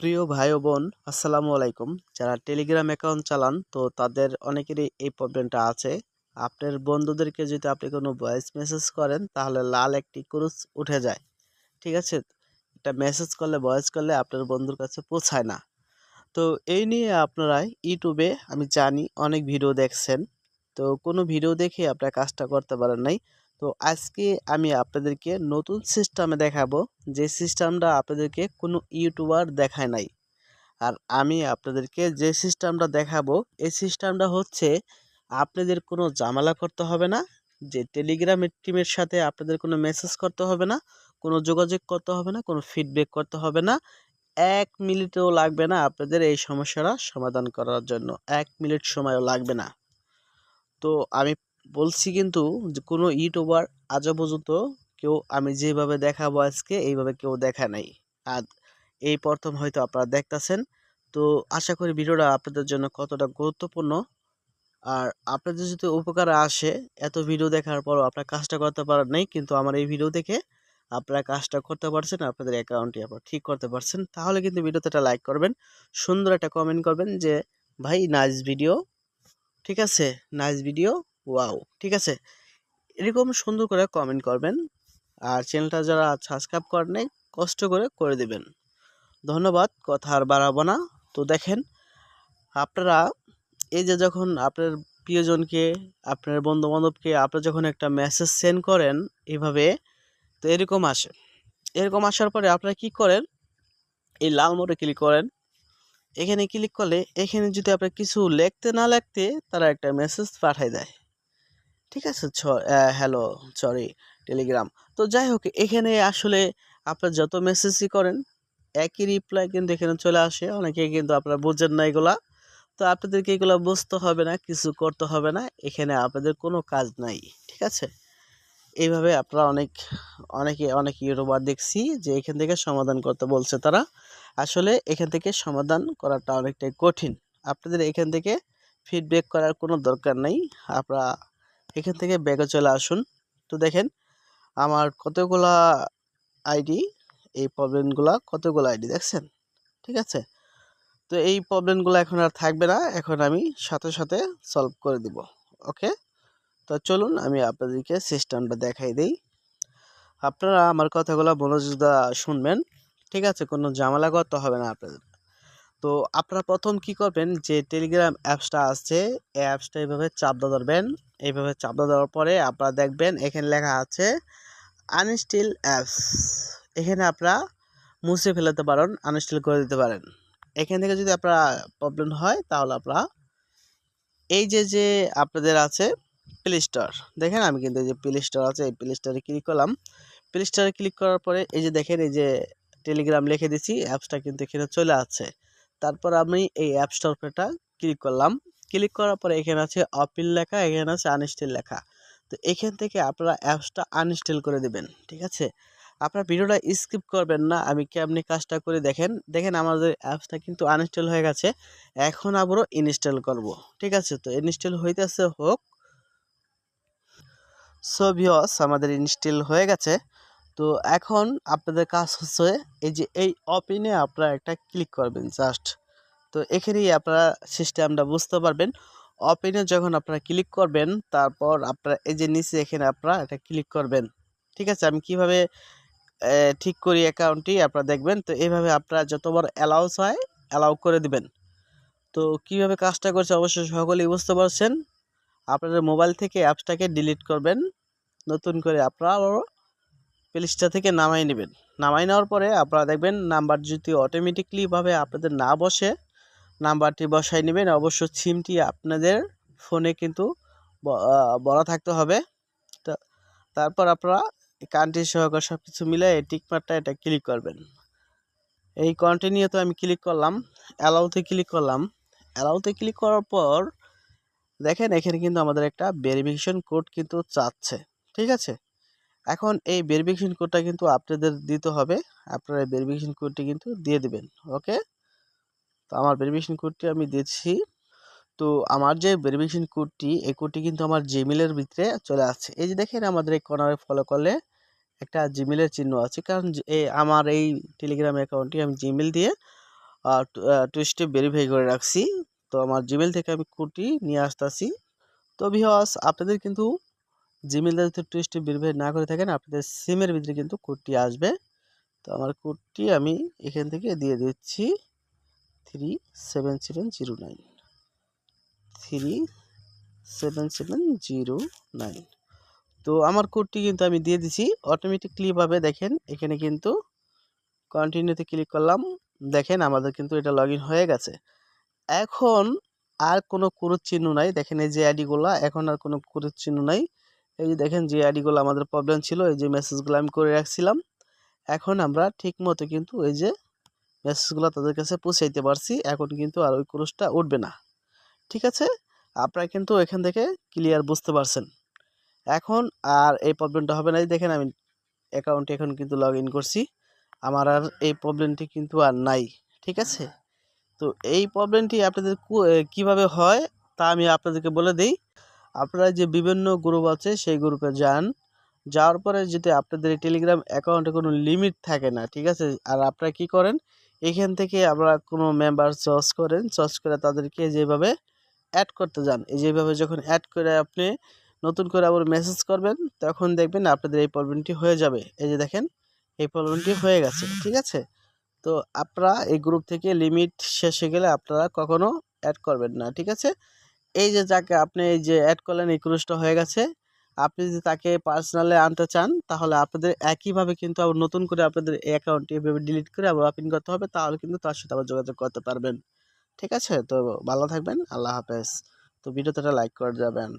প্রিয় ভাই ও বোন, আসসালামু আলাইকুম। যারা টেলিগ্রাম অ্যাকাউন্ট চালান তো তাদের অনেকেরই এই প্রবলেমটা আছে। আপনার বন্ধুদেরকে যদি আপনি কোনো ভয়েস মেসেজ করেন তাহলে লাল একটি ক্রুশ উঠে যায়। ঠিক আছে? এটা মেসেজ করলে ভয়েস করলে আপনার বন্ধুর কাছে পৌঁছায় না। তো এই নিয়ে আপনারা ইউটিউবে আমি জানি অনেক ভিডিও দেখছেন। তো কোনো ভিডিও দেখে আপনারা কাজটা করতে পারেন নাই। তো আজকে আমি আপনাদেরকে নতুন সিস্টেমে দেখাবো, যে সিস্টেমটা আপনাদেরকে কোনো ইউটিউবার দেখায় নাই। আর আমি আপনাদেরকে যে সিস্টেমটা দেখাবো, এই সিস্টেমটা হচ্ছে আপনাদের কোনো ঝামেলা করতে হবে না। যে টেলিগ্রামের টিমের সাথে আপনাদের কোনো মেসেজ করতে হবে না, কোনো যোগাযোগ করতে হবে না, কোনো ফিডব্যাক করতে হবে না। ১ মিনিটও লাগবে না আপনাদের এই সমস্যাটা সমাধান করার জন্য। ১ মিনিট সময়ও লাগবে না। তো আমি বলছি কিন্তু যে কোনো ইউটিউবার আজও পর্যন্ত কেউ আমি যেভাবে দেখাবো আজকে এইভাবে কেউ দেখায় নাই। আর এই প্রথম হয়তো আপনারা দেখতাছেন। তো আশা করি ভিডিওটা আপনাদের জন্য কতটা গুরুত্বপূর্ণ। আর আপনাদের যদি উপকারে আসে, এত ভিডিও দেখার পরও আপনারা কাজটা করতে পারেন নাই, কিন্তু আমার এই ভিডিও দেখে আপনারা কাজটা করতে পারছেন, আপনাদের অ্যাকাউন্টটি আপনারা ঠিক করতে পারছেন। তাহলে কিন্তু ভিডিওতে একটা লাইক করবেন, সুন্দর একটা কমেন্ট করবেন যে ভাই নাইস ভিডিও, ঠিক আছে? নাইস ভিডিও, ওয়াও, ঠিক আছে? এরকম সুন্দর করে কমেন্ট করবেন। আর চ্যানেলটা যারা সাবস্ক্রাইব করেন নাই, কষ্ট করে করে দিবেন। ধন্যবাদ, কথা আর বাড়াবো না। তো দেখেন, আপনারা এই যে যখন আপনার প্রিয়জনকে, আপনার বন্ধু-বান্ধবকে আপনারা যখন একটা মেসেজ সেন্ড করেন এভাবে, তো এরকম আসে। এরকম আসার পরে আপনারা কি করেন? এই লাল মোড়ে ক্লিক করেন। এখানে ক্লিক করলে এখানে যদি আপনার কিছু লিখতে না লিখতে তারা একটা মেসেজ পাঠায় দেয়। ঠিক আছে? Hello, sorry, Telegram. তো যাই হোক, এখানে আসলে আপনারা যত মেসেজই করেন একই রিপ্লাই কিন্তু এখানে চলে আসে। অনেকে কিন্তু আপনারা বুঝেন না এগুলা। তো আপনাদেরকে এগুলা বুঝতে হবে না, কিছু করতে হবে না। এখানে আপনাদের কোনো কাজ নাই। ঠিক আছে? এইভাবে আপনারা অনেক ইউটিউবার দেখছি যে এখান থেকে সমাধান করতে বলছে তারা। আসলে এখান থেকে সমাধান করাটা অনেকটাই কঠিন। আপনাদের এখান থেকে ফিডব্যাক করার কোনো দরকার নাই। আপনারা এখান থেকে ব্যাকে চলে আসুন। তো দেখেন আমার কতগুলা আইডি, এই প্রবলেমগুলা কতগুলো আইডি দেখছেন? ঠিক আছে? তো এই প্রবলেমগুলো এখন আর থাকবে না। এখন আমি সাথে সাথে সলভ করে দিব। ওকে? তো চলুন আমি আপনাদেরকে সিস্টেমটা দেখাই দেই। আপনারা আমার কথাগুলো মনোযোগ দিয়ে শুনবেন। ঠিক আছে? কোনো ঝামেলা করতে হবে না আপনাদের। তো আপনারা প্রথম কি করবেন, যে টেলিগ্রাম অ্যাপসটা আছে, এই অ্যাপসটা এইভাবে চাপ ধরবেন। এইভাবে চাপ দেওয়ার পরে আপনারা দেখবেন এখানে লেখা আছে আনইনস্টল অ্যাপস। এখানে আপনারা মুছে ফেলতে পারেন, আনইনস্টল করে দিতে পারেন। এখান থেকে যদি আপনার প্রবলেম হয় তাহলে আপনারা এই যে আপনাদের আছে প্লে স্টোর, দেখেন আমি কিন্তু এই যে প্লে স্টোর আছে, এই প্লে স্টোরে ক্লিক করলাম। প্লে স্টোরে ক্লিক করার পরে এই যে দেখেন, এই যে টেলিগ্রাম লিখে দিছি, অ্যাপসটা কিন্তু এখানে চলে আসছে। তারপর আমি এই অ্যাপ স্টোরটা ক্লিক করলাম। ক্লিক করার পরে এখানে আছে অপিল লেখা, এখানে আছে আনইনস্টল লেখা। তো এখান থেকে আপনারা অ্যাপসটা আনইনস্টল করে দিবেন। ঠিক আছে? আপনার ভিডিওটা স্কিপ করবেন না। আমি কেমনি কাজটা করে দেখেন। দেখেন আমাদের অ্যাপসটা কিন্তু আনইনস্টল হয়ে গেছে। এখন আবারও ইনস্টল করব। ঠিক আছে? তো ইনস্টল হইতেছে হোক। সো ভিউয়ার্স, আমাদের ইনস্টল হয়ে গেছে। তো এখন আপনাদের কাজ হচ্ছে এই যে এই ওপেনে আপনারা একটা ক্লিক করবেন জাস্ট। তো এখানেই আপনারা সিস্টেমটা বুঝতে পারবেন। ওপেনে যখন আপনারা ক্লিক করবেন, তারপর আপনারা এই যে নিচে এখানে আপনারা এটা ক্লিক করবেন। ঠিক আছে? আমি কিভাবে ঠিক করি অ্যাকাউন্টটি আপনারা দেখবেন। তো এইভাবে আপনারা যতবার অ্যালাউস হয় অ্যালাউ করে দিবেন। তো কিভাবে কাজটা করছে অবশ্যই সকলেই বুঝতে পারছেন। আপনাদের মোবাইল থেকে অ্যাপসটাকে ডিলিট করবেন। নতুন করে আপনারা আবারও প্লে স্টোর থেকে নামাই নেবেন। নামাই নেওয়ার পরে আপনারা দেখবেন নাম্বার যদি অটোমেটিকলি ভাবে আপনাদের না বসে, নাম্বারটি বসাই নেবেন। অবশ্য সিমটি আপনাদের ফোনে কিন্তু বলা থাকতে হবে। তো তারপর আপনারা কান্ট্রি সহকারে সব কিছু মিলে এই টিকমার্কটা এটা ক্লিক করবেন। এই কন্টিনিউতে আমি ক্লিক করলাম, অ্যালাউতে ক্লিক করলাম। অ্যালাউতে ক্লিক করার পর দেখেন এখানে কিন্তু আমাদের একটা ভেরিফিকেশন কোড কিন্তু চাচ্ছে। ঠিক আছে? এখন এই ভেরিফিকেশন কোডটা কিন্তু আপনাদের দিতে হবে। আপনারা এই ভেরিফিকেশন কোডটি কিন্তু দিয়ে দিবেন। ওকে? তো আমার ভেরিফিকেশন কোডটি আমি দিচ্ছি। তো আমার যে ভেরিফিকেশন কোডটি, এই কোডটি কিন্তু আমার জিমেলের ভিতরে চলে আসছে। এই যে দেখেন আমাদের এই কর্নারে ফলো করলে একটা জিমেলের চিহ্ন আছে, কারণ আমার এই টেলিগ্রাম অ্যাকাউন্টটি আমি জিমেল দিয়ে টু স্টেপ ভেরিফাই করে রাখছি। তো আমার জিমেল থেকে আমি কোডটি নিয়ে আসতেছি। তো ভিউয়ার্স, আপনাদের কিন্তু জিমেলটা যদি টু স্টেপ ভেরিফাই না করে থাকেন, আপনাদের সিমের ভিতরে কিন্তু কোডটি আসবে। তো আমার কোডটি আমি এখান থেকে দিয়ে দিচ্ছি 37709 37709। তো আমার কোডটি কিন্তু আমি দিয়ে দিছি অটোমেটিকলি ভাবে। দেখেন এখানে কিন্তু কন্টিনিউতে ক্লিক করলাম, দেখেন আমাদের কিন্তু এটা লগ ইন হয়ে গেছে। এখন আর কোনো ক্রুজ চিহ্ন নাই। দেখেন এই যে আইডিগুলা, এখন আর কোনো ক্রুজ চিহ্ন নাই। এই যে দেখেন যে আইডিগুলো আমাদের প্রবলেম ছিল, এই যে মেসেজগুলো আমি করে রাখছিলাম, এখন আমরা ঠিক মতো কিন্তু এই যে মেসেজগুলো তাদের কাছে পৌঁছাইতে পারছি। এখন কিন্তু আর ওই ক্রুজটা উঠবে না। ঠিক আছে, আপনারা কিন্তু এখান থেকে ক্লিয়ার বুঝতে পারছেন। এখন আর এই প্রবলেমটা হবে না। এই দেখেন আমি অ্যাকাউন্টে এখন কিন্তু লগ ইন করছি, আমার আর এই প্রবলেমটি কিন্তু আর নাই। ঠিক আছে, তো এই প্রবলেমটি আপনাদের কিভাবে হয় তা আমি আপনাদেরকে বলে দিই। আপনারা যে বিভিন্ন গ্রুপ আছে সেই গ্রুপে যান, যাওয়ার পরে যদি আপনাদের এই টেলিগ্রাম অ্যাকাউন্টে কোনো লিমিট থাকে না, ঠিক আছে, আর আপনারা কি করেন, এখান থেকে আপনারা কোনো মেম্বার চয়েস করেন, চয়েস করে তাদেরকে যেভাবে অ্যাড করতে যান, এই যেভাবে যখন অ্যাড করে আপনি নতুন করে আবার মেসেজ করবেন, তখন দেখবেন আপনাদের এই প্রবলেমটি হয়ে যাবে। এই যে দেখেন এই প্রবলেমটি হয়ে গেছে। ঠিক আছে, তো আপনারা এই গ্রুপ থেকে লিমিট শেষ হয়ে গেলে আপনারা কখনো অ্যাড করবেন না। ঠিক আছে, এই যে যাকে আপনি এই যে অ্যাড করলেন, এই ক্রুজটা হয়ে গেছে, আপনি যদি তাকে পার্সোনালি আনতে চান তাহলে আপনাদের একইভাবে কিন্তু আবার নতুন করে আপনাদের এই অ্যাকাউন্টটি এভাবে ডিলিট করে আবার ওপেন করতে হবে, তাহলে কিন্তু তার সাথে আবার যোগাযোগ করতে পারবেন। ঠিক আছে, তো ভালো থাকবেন, আল্লাহ হাফেজ। তো ভিডিওতে একটা লাইক করে যাবেন।